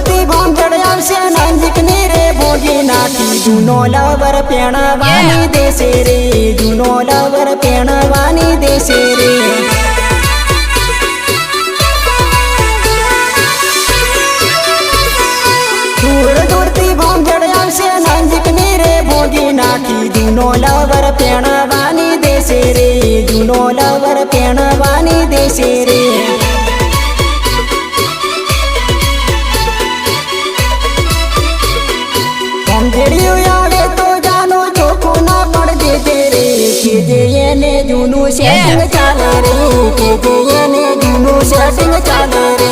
दूरती भोम जड़ावशे नंदिकनी रे भोगी नाखी Juno lover पेणवानी देशे रे जूनो लवर पेणवानी देशे रे दूरती भोम जड़ावशे नंदिकनी रे भोगी नाखी जूनो लवर पेणवानी देशे रे जूनो लवर पेणवानी देशे रे आवे तो जानो चोखो ना पड़ दे रे के जे ने जूनू सेटिंग चाले रे के जे ने जूनू सेटिंग चाले रे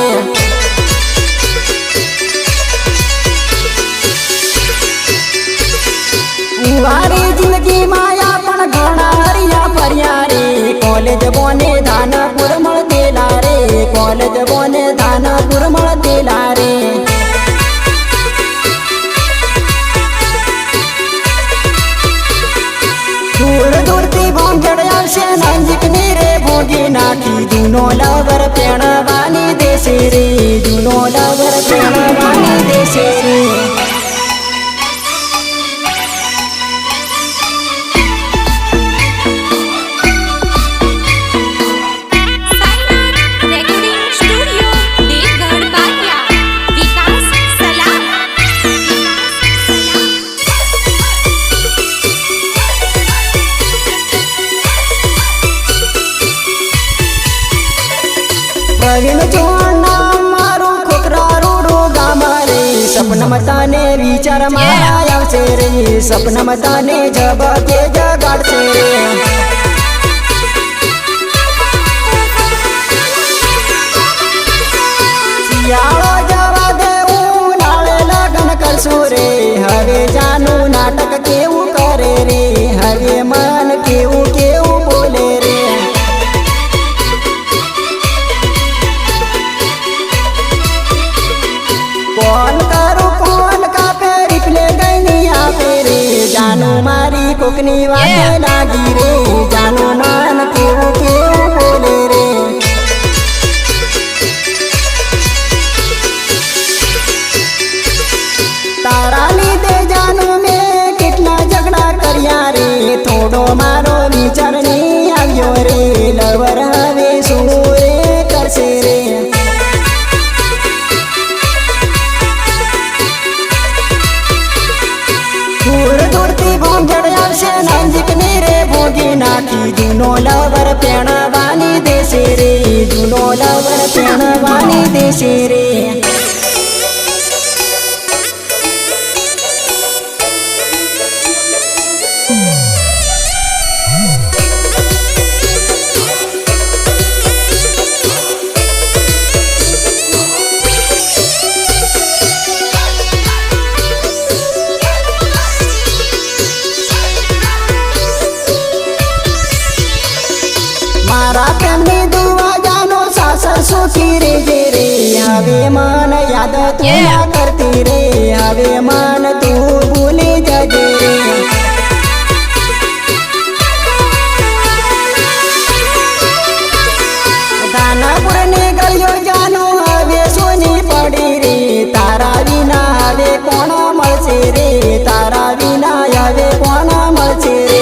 उवारी जिंदगी माया पण घणा हरिया भरिया रे कॉलेज बोने दानापुर मळ देला रे कॉलेज बोने दानापुर मळ देला रे दूरती भोम जड़ावशे नंदिकनी रे भोगी नाखी जूनो लवर पेणवानी देशे रे जूनो लवर पेणवानी देशे रे प्रवीण चौहान मारू खोकरा रोडो गामा रे सपन मताने विचार माया आवशे रे सपन मताने जब के जगाडशे रे शियाळो जवा दे उनाळे लगन करशो रे हवे जानू नाटक केवू करे रे हवे मन केवू केवू बोले रे कौन करो कौन का पे रिप्ले गई आपे रे जानू मारी कोकनी वाटे लागी रे जानू मान केवू केवू बोले रे तारा लीधे जानू में कितना झगड़ा करिया रे थोड़ो मारो विचार नहीं आव्यो रे लवर हवे सुनो रे करशे रे दूरती भोम जड़ावशे नंदिकनी रे भोगी नाखी जूनो लवर पेणवानी देशे रे जूनो लवर पेणवानी देशे रे मारा प्रेमनी दुआ जानो सासर सुखी रे जे रे हवे मन याद तू ना करती रे हवे मन तू भूले जाजे रे दानापुर ने गलियो जानो हवे सोनी पड़ी रे तारा विना हवे कोण मळशे रे तारा विना हवे कोण मळशे रे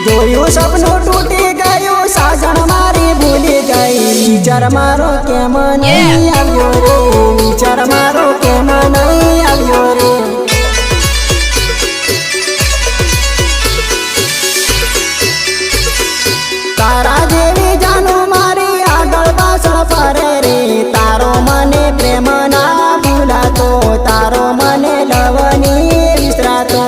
जोयो सपनो टूटी गयो साजन मारी भूली गई विचार मारो के मन आव्यो रे विचार मारो के मन आव्यो रे तारा देवी जानो मारी आगळ पाछळ फरे रे तारो मने प्रेम ना भूलातो तारो मने लवनी विसरातो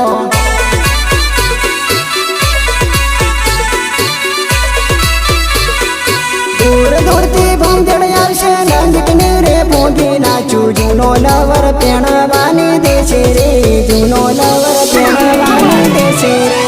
दूरती भोम जड़ावशे नंदिकनी रे भोगी नाचू जूनो लवर पेणवानी देशे रे जूनो लवर पेणवानी देशे रे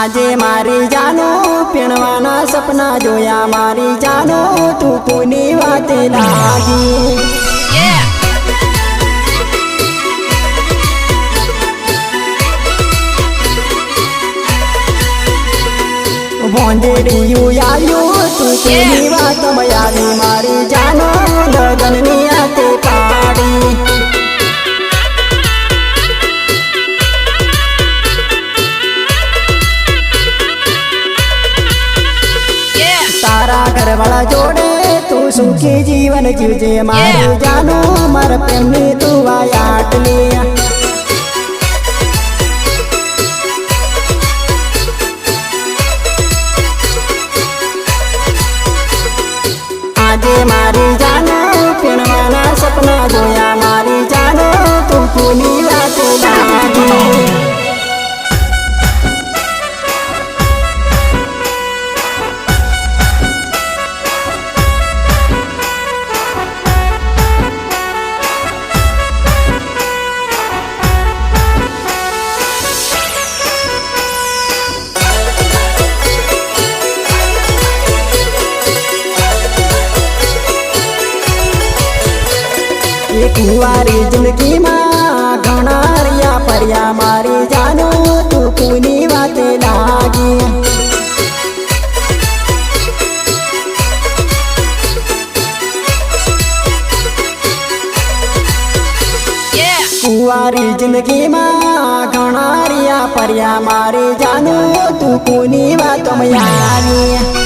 આજે મારી જાનો પીણવાના સપના જોયા મારી જાનો તું કોની વાતે લાગી ભોંજેડિયું આવ્યું તું કોની વાતમાં આવી મારી જાનો લગનની આતે પાડી તારા ઘરવાળા જોડે તું સુખી જીવન જીવજે મારી જાનો મારા પ્રેમની તું આટલી આજે મારી જાનો પીણવાના સપના જોયા મારી જાનો તું કોની વાતે લાગી કુંવારી જિંદગીમાં ઘણા રહ્યા ફર્યા મારી જાનો તું કોની વાતે લાગી કુંવારી જિંદગીમાં ઘણા રહ્યા ફર્યા મારી જાનો તું કોની વાતમાં આવી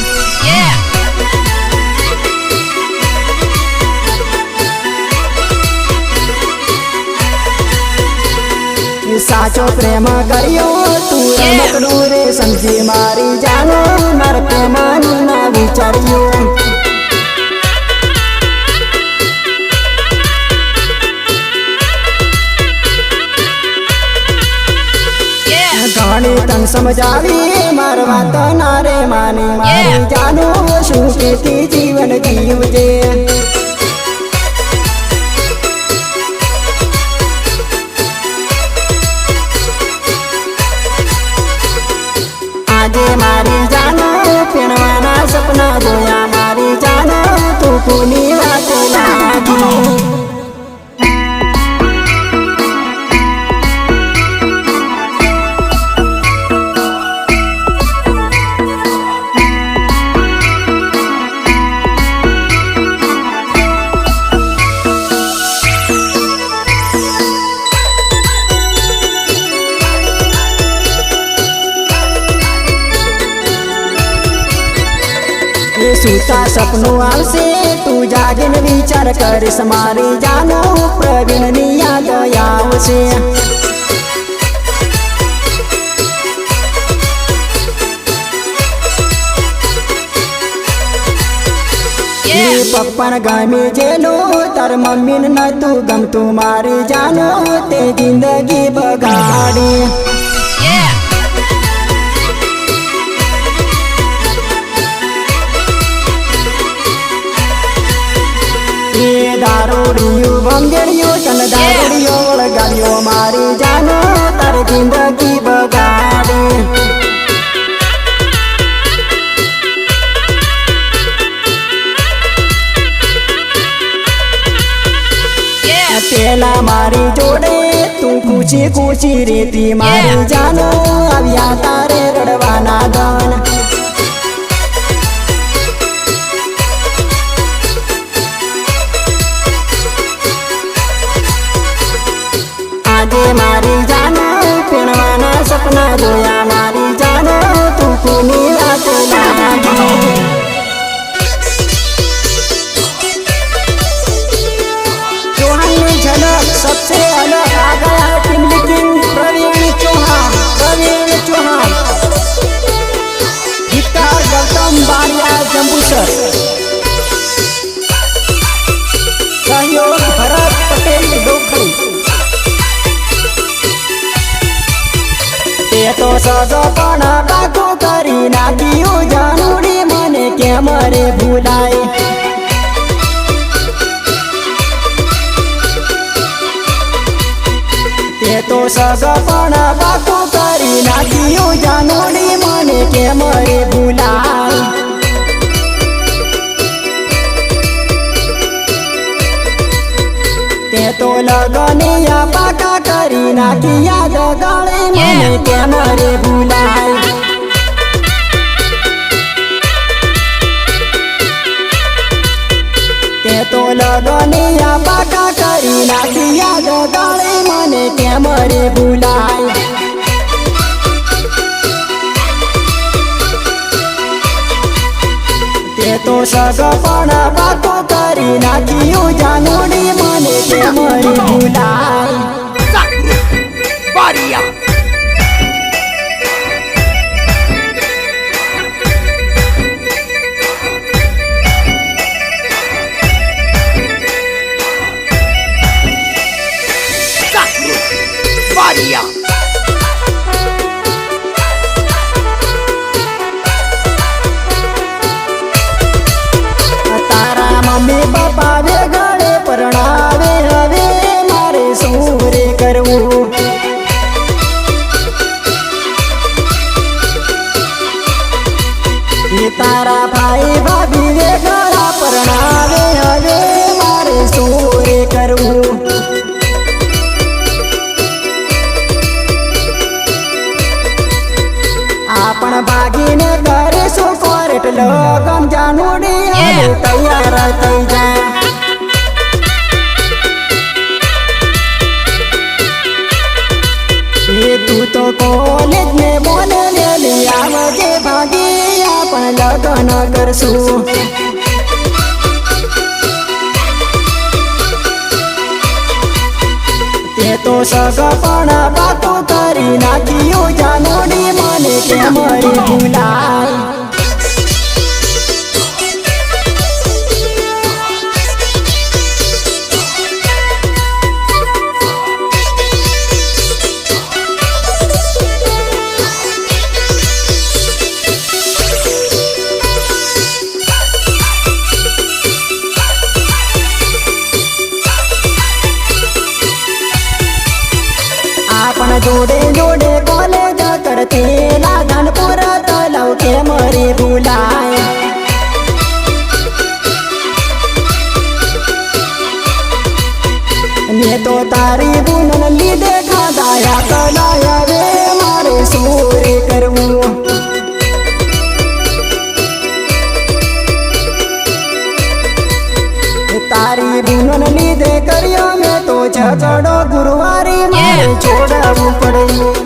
સાચો પ્રેમ કર્યો તું રમકડું રે સમજી મારી જાનો મારા પ્રેમનું ના વિચાર્યું ઘણી તન સમજાવી માર વાત ના રે માની મારી જાનો શું કેતી જીવન જીવજે આજે મારી જાનો પીણવાના સપના જોયા મારી જાનો તું કોની વાતે લાગી સુતા સપનું આવશે તું જાગીને વિચાર કરીશ મારી જાનો પ્રવીણની યાદ આવશે પપ્પાને ગમે જેલું તાર મમ્મીને નતું ગમતું મારી જાનો તે જિંદગી બગાડી દારૂડિયું ભંગેડિયું તને દારૂડિયો વળગાડ્યો મારી જાનો તાર જિંદગી બગાડી પેલા મારી જોડે તું કૂચી કૂચી રેતી મારી જાનો આવ્યા તારે રડવાના ગન આજે મારી જાનો પીણવાના સપના જોયા મારી જાનો તું કોની વાતે લાગી चौहान झलक सबसे अलग आ गया टीम लेकिन प्रवीण चौहान गीतकार गौतम बारिया जंबूसर सहयोग भरत पटेल डोखरी તે તો સજો પણ ડાકો કરી નાખ્યું જાનુડી મને કેમ રે ભૂલાય તે તો સગપણ પાકું કરી નાખ્યું જાનુડી મને કેમ રે ભૂલાય તે તો લગનિયા પાકા કરી નાખી યાદ ગળે મને કેમ રે ભૂલાય તે તો લગનિયા પાકા કરી નાખી યાદ ગળે મને કેમ રે ભૂલાય તે તો સગપણ પાકું કરી નાખ્યું જાનુડી મને કેમ રે ભૂલાય તારા મમ્મી પપ્પા વેગળે પરણાવે હવે મારે શું રે કરવું તારા ભાઈ ભાભી વેગળા પરણાવે હવે મારે શું રે કરવું આપણ ભાગીને કરે શું કોર્ટ લગન જાનુડી હવે તૈયાર થઈ જા એ તું તો કોલેજ ને બોલે લેલી આવજે ભાગી આપણ લગન કરશું તે તો સગપણ પાકું કરી નાખ્યું જાનુડી મને કેમ રે ભૂલાય આપણ જોડે જોડે કોલેજ કરતી લાધનપુર તલાવ કેમ રે ભૂલાય ને તો તારી બુનન લીધે ખાધાયા કલાય રે મારે શું રે કરવું તારી બુનન લીધે કર્યો મેં તો ઝઘડો ગુરુવારી મારે છોડાવવું પડ્યું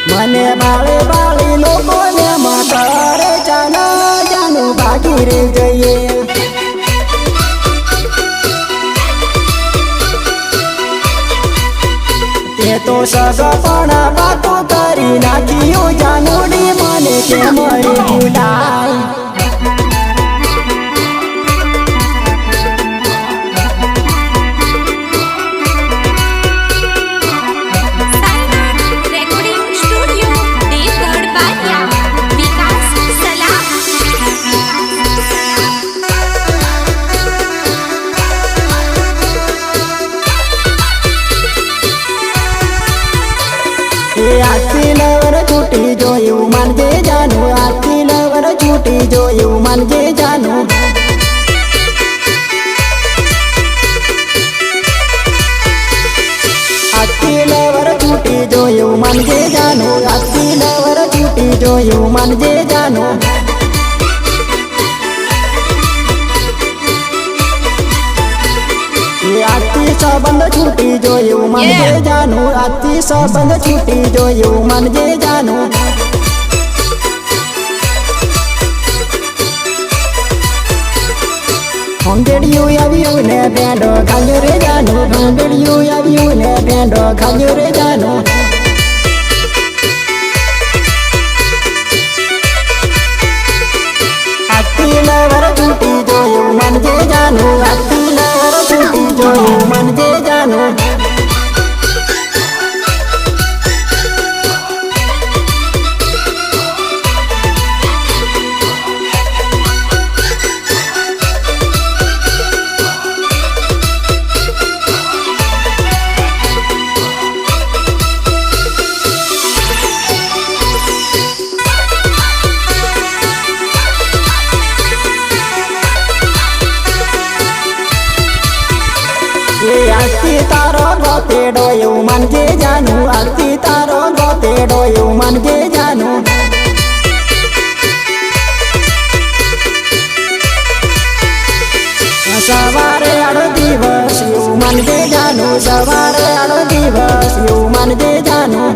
મને બાળે બાળી લોકોને માતારે જાના જાનું ભાગી રે જઈએ તે તો સગપણ પાકું કરી નાખ્યું જાનુડી મને કેમ રે ભૂલાય આજથી લવર છૂટી જોયું માનજે જાનું આજથી લવર છૂટી જોયું માનજે જાનું આજથી લવર છૂટી જોયું માનજે જાનું આજથી લવર છૂટી જોયું માનજે જાનું આજથી સંબંધ છૂટી જોયું માનજે જાનું આજથી સંબંધ છૂટી જોયું માનજે જાનું ભંગેડિયું આવ્યું ને બેંડો ખાલ્યો રે જાનું ભંગેડિયું આવ્યું ને બેંડો ખાલ્યો રે જાનું આજથી લવર છૂટી જોયું માનજે જાનું આજથી લવર છૂટી જોયું માનજે જાનું સવારે આડો દિવસ એવું માનજે જાનું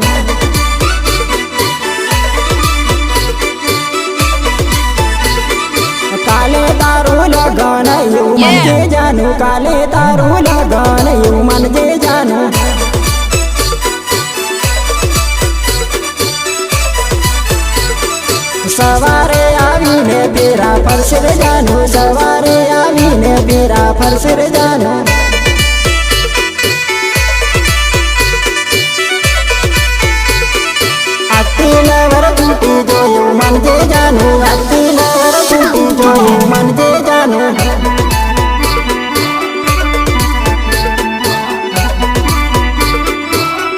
કાલે તારું લગન એવું માનજે જાનું કાલે તારું લગન એવું માનજે જાનું સવારે આવીને બેરા ફરશે રે જાનું સવારે આવીને બેરા ફરશે રે જાનું આખી નવર તૂટી જોયું માનજે જાનું આખી નવર તૂટી જોયું માનજે જાનું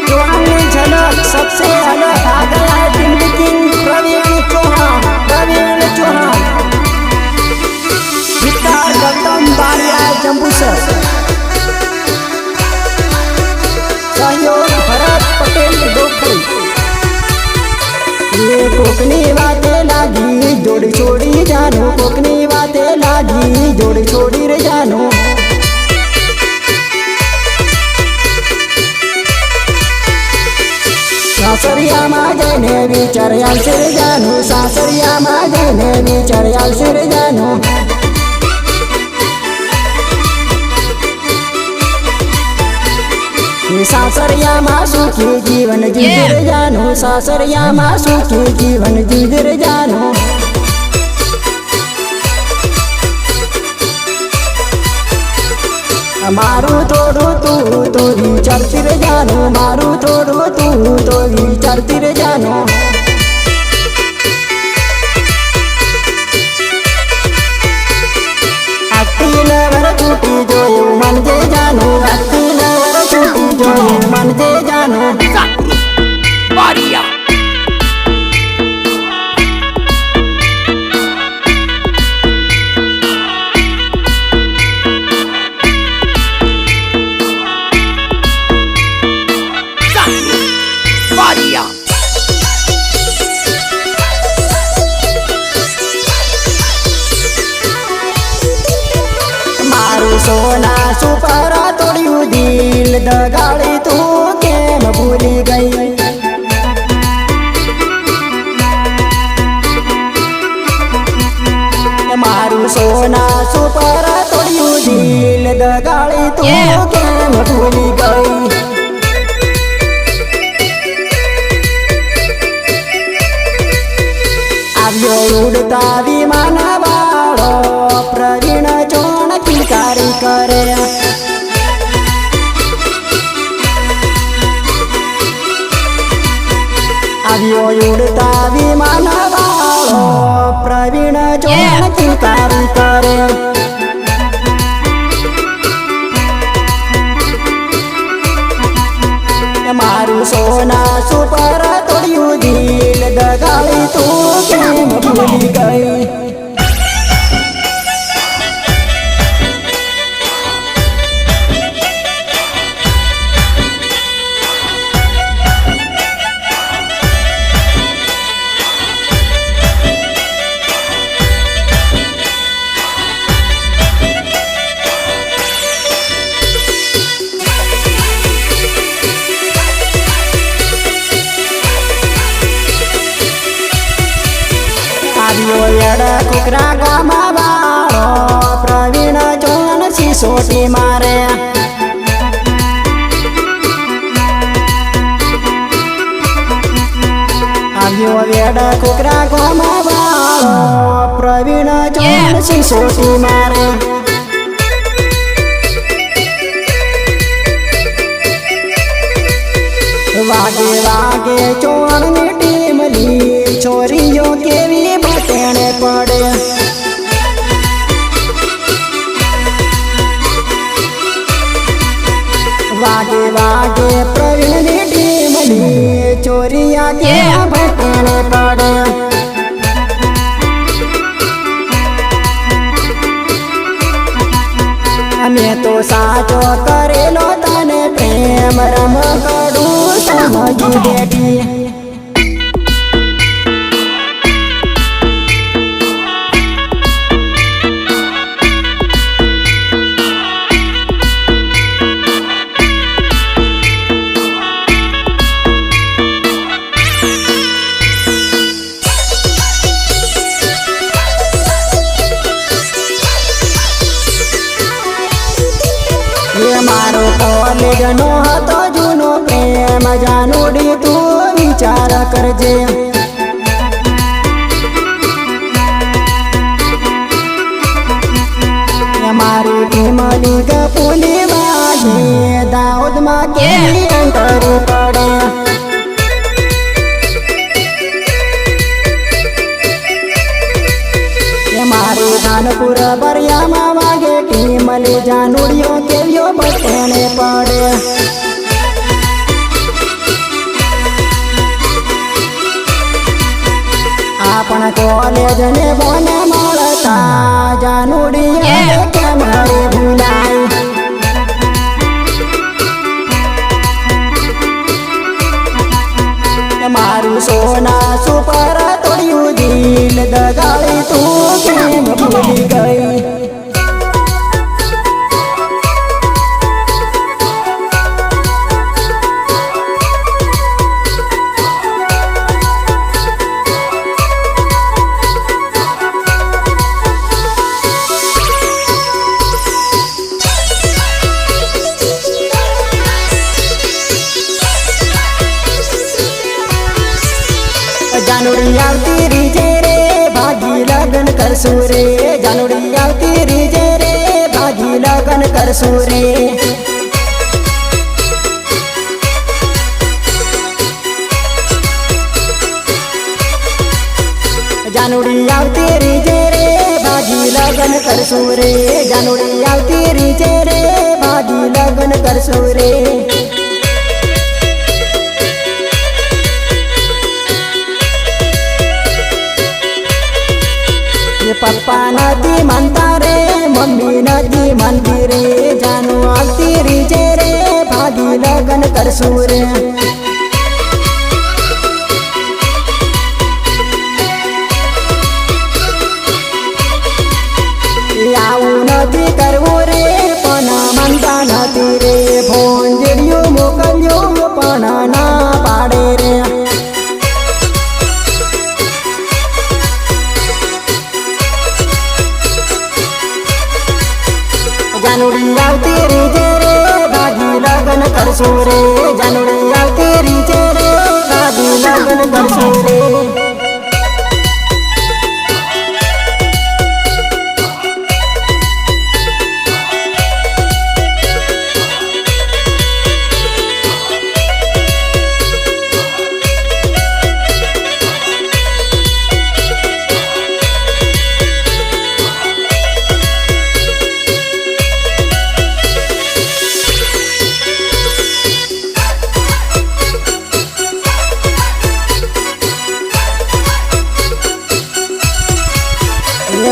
चौहान झलक सबसे अलग आ गया है दिल्ली किंग प्रवीण चौहान गिटार गौतम बारिया जंबूसर सहयोग भरत पटेल डोकरी ये कोकनी बाते लागी जोड़ी छोड़ी जानो कोकनी बाते लागी जोड़ी छोड़ी रे जानो સાસરિયામાં જઈને વિચાર્યા છે રે જાનું સાસરિયામાં જઈને વિચાર્યા છે રે જાનું સાસરિયામાં સુખી જીવન જીવે રે જાનું સાસરિયામાં સુખી જીવન જીવે રે જાનું મારું થોડું તું તો વિચારતી રે જાનું મારું થોડું તું તો વિચારતી રે જાનું આખી નવર છૂટી જોયું માનજે જાનું આખી નવર છૂટી જોયું માનજે જાનું મારું સોના સુપર તોડ્યું દિલ દગાડી તું કેમ ભૂલી ગઈ મારું સોના સુપર તોડ્યું દિલ દગાડી તું કેમ ભૂલી ગઈ આવ્યો ઉડતા વિમાન વાળો પ્રવીણ ચોણ કિલકારી કરે આવ્યો ઉડતા વિમાન વાળો પ્રવીણ ચોણ કિલકારી કરે મારું સોના સુપર તોડ્યું દિલ દગાડી તું કેમ ભૂલી ગઈ આવ્યો કુકરા ગામમાં વાળો પ્રવીણ ચોણ સિસોટી મારે આવ્યો વેડ કુકરા ગામમાં વાળો પ્રવીણ ચોણ સિસોટી મારે વાગે વાગે ચોણની ટીમલી છોરીઓ કેવી બટેણે પડે વાગે વાગે પ્રવીણની ટીમલી ચોરિયા કેવા બટેણે પડે અમે તો સાચો કરેલો તને પ્રેમ રમકડું સમજી બેઠી કોલેજ નો હતો જૂનો પ્રેમ જાનુડી તું વિચાર કરજે મારી ફેમલી ગપુલી વાગે દાઉદમાં કેવી અંતરી પડે મારી ધાનપુર બરિયામાં વાગે ટીમલી જાનુડીઓ કેવ્યો બટેણે પડે આપણ કોલેજ ને બોને મળતા જાનુડી કેમ રે ભૂલાય મારું સોના સુપર તોડ્યું દિલ દગાડી તું કેમ ભૂલી ગઈ જાનુડી આવતી રીજે રે ભાગી લગન કરશું રે જાનુડી આવતી રીજે રે ભાગી લગન કરશું રે જાનુડી આવતી રીજે રે ભાગી લગન કરશું રે જાનુડી આવતી રીજે રે ભાગી લગન કરશું રે પપ્પા નથી માનતા રે મમ્મી નથી માનતી રે જાનુ આવતી રીજે રે ભાગી લગન કરશું રે આવું નથી કરવું રે પણ માનતા નથી રે ફોન જેડિયું મોકલ્યું પણ ના પાડે રે જાનુડી આવતી રીજે રે ભાગી લગન કરશું રે જાનુડી આવતી રીજે રે ભાગી લગન કરશું રે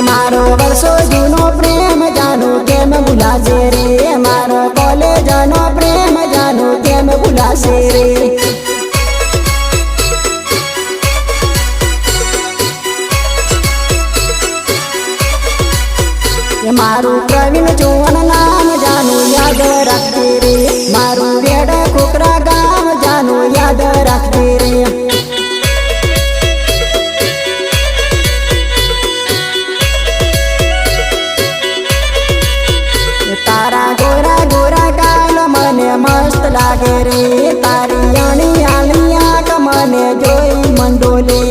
મારો વર્ષો જૂનો પ્રેમ જાનું કેમ ભૂલાશે રે મારો કોલેજ નો પ્રેમ જાનું કેમ ભૂલાશે રે મારું પ્રવીણ ચૌહાણ નામ જાનું યાદ રાખજે રે મારું વેડ ખોખરા ગામ જાનું યાદ રાખજે રે તારા ગોરા ગોરા ગાલ મને મસ્ત લાગે રે તારી અણી આલી આંખ મને જોઈ મંડોલે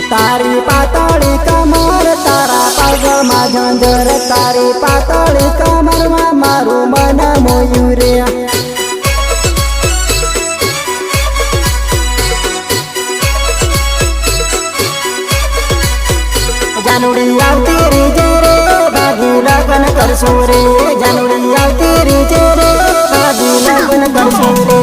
તારી પાતળી કમર તારા પગમાં ઝંઝર તારી પાતળી કમરમાં મારું મન મોયું રે જાનુડી આવતી રીજે રે ભાગી લગન કરશું રે જાનુડી આવતી રીજે રે ભાગી લગન કરશું રે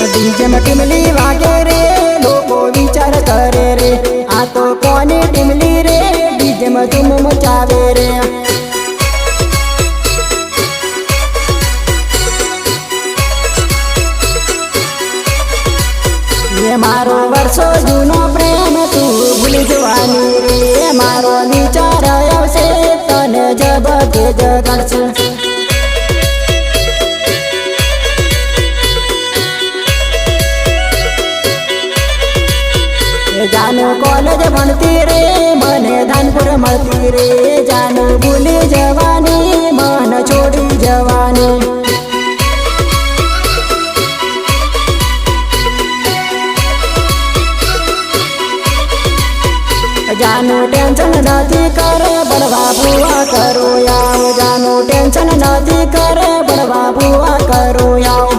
ડીજેમાં ટીમલી વાગે રે લોકો વિચાર કરે રે આ તો કોની ટીમલી રે ડીજેમાં ધૂમ મચાવે રે લડશું. જાનુ કોલેજ ભણતી રે મને ધાનપુર મળતી રે, જાનુ ભૂલી જવાની મન છોડી જવાની. જાનુ ટેન્શન નથી કરે બળવા ભૂવા કરો આવ, જાનુ ટેન્શન નથી કરે બળવા ભૂવા કરો આવ.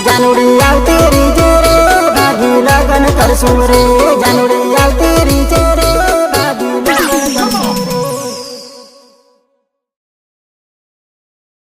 જાનુડી આવતી રીજે રે ભાગી લગન કરશું રે, જાનુડી આવતી